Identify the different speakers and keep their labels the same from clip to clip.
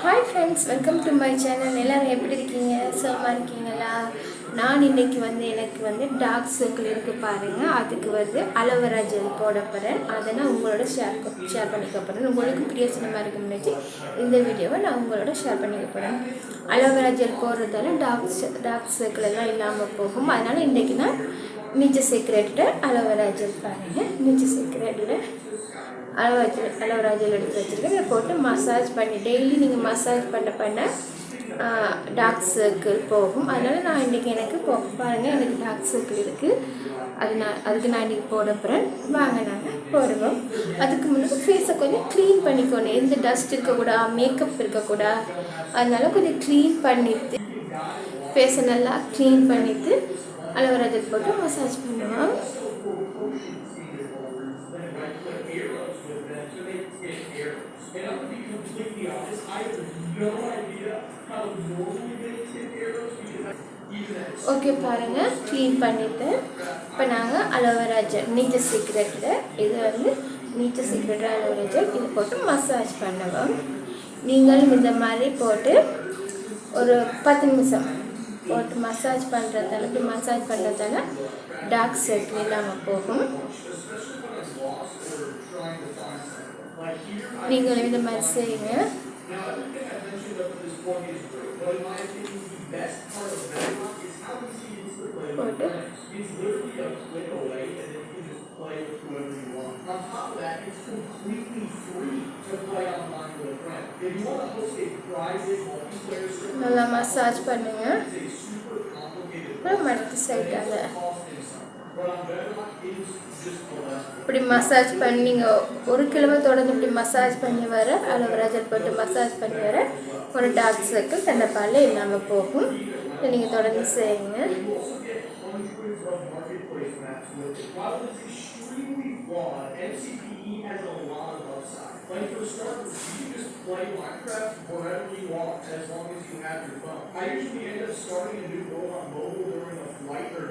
Speaker 1: Hi friends, welcome to my channel. எல்லாரும் எப்படி இருக்கீங்க? சுகமா இருக்கீங்களா? நான் இன்னைக்கு எனக்கு டார்க் சர்க்கிள் இருக்கு பாருங்க. அதுக்கு அலோவேரா ஜெல் போட போறேன். அதை நான் உங்களோட ஷேர் பண்ணிக்க போறேன். உங்களுக்கு பிரியோசனமா இருக்கும் நினைச்சு இந்த வீடியோவை நான் உங்களோட ஷேர் பண்ணிக்க போறேன். அலோவேரா ஜெல் போடுறதால டார்க் சர்க்கிள் எல்லாம் இல்லாம போகும். அதனால இன்னைக்கு நான் நீச்ச சீக்ரெட் அலோவேரா ஜெல் பாருங்க. நீச்ச சீக்ரெட்ல அலோவேரா ஜெல் எடுத்து வச்சுருக்கேன். இதை போட்டு மசாஜ் பண்ணி டெய்லி நீங்கள் மசாஜ் பண்ண டார்க் சர்க்கிள் போகும். அதனால் நான் இன்றைக்கி எனக்கு பாருங்கள், எனக்கு டார்க் சர்க்கிள் இருக்குது. அதுக்கு நான் இன்றைக்கி போட போகிறேன். வாங்க நாங்கள் போடுவோம். அதுக்கு முன்னாடி ஃபேஸை கொஞ்சம் க்ளீன் பண்ணிக்கணும். எந்த டஸ்ட் இருக்கக்கூடாது, மேக்கப் இருக்கக்கூடாது. அதனால் கொஞ்சம் க்ளீன் பண்ணிவிட்டு ஃபேஸை நல்லா க்ளீன் பண்ணிவிட்டு அலோவேரா ஜெல் போட்டு மசாஜ் பண்ணுவோம். ஓகே பாருங்கள், க்ளீன் பண்ணிவிட்டு இப்போ நாங்கள் அலோவேரா ஜெல் நீச்ச சீக்ரெட்டில் இது நீச்ச சீக்ரெட் அலோவேரா ஜெல் இது போட்டு மசாஜ் பண்ணுவோம். நீங்களும் இந்த மாதிரி போட்டு ஒரு 10 நிமிஷம் போட்டு மசாஜ் பண்ணுறதால டார்க் சர்க்கிள் இல்லாமல் போகும். நீங்களும் இந்த மாதிரி செய்யுங்க. போட்டு நல்லா மசாஜ் பண்ணுங்க. அடுத்த சைடால இப்படி மசாஜ் பண்ணி நீங்கள் 1 கிலோ தொடர்ந்து இப்படி மசாஜ் பண்ணி வர அலோவேரா ஜெல் போட்டு மசாஜ் பண்ணி வர ஒரு டார்க் சர்க்கிள் தன்னைப்பால் இல்லாமல் போகும். இதை நீங்கள் தொடர்ந்து செய்யுங்க. Like for starters, you can just play Minecraft wherever you want as long as you have your phone. I usually end up starting a new world on mobile during a flight or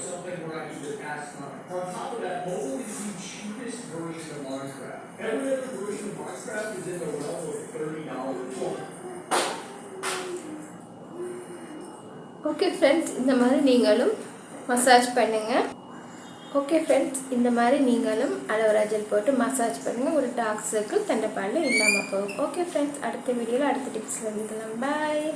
Speaker 1: something where I need to pass time. On top of that, mobile is the cheapest version of Minecraft. Every other version of Minecraft is in the realm of $30. Okay friends, இந்த மாதிரி நீங்களும் massage பண்ணுங்கள். Okay friends, இந்த மாதிரி நீங்களும் aloe vera gel போட்டு massage பண்ணுங்கள். ஒரு டார்க் சர்க்கிள் தண்டப்பாலில் இல்லாமல் போகும். ஓகே ஃப்ரெண்ட்ஸ், அடுத்த வீடியோவில் அடுத்த டிப்ஸ் வந்துக்கலாம். பாய்.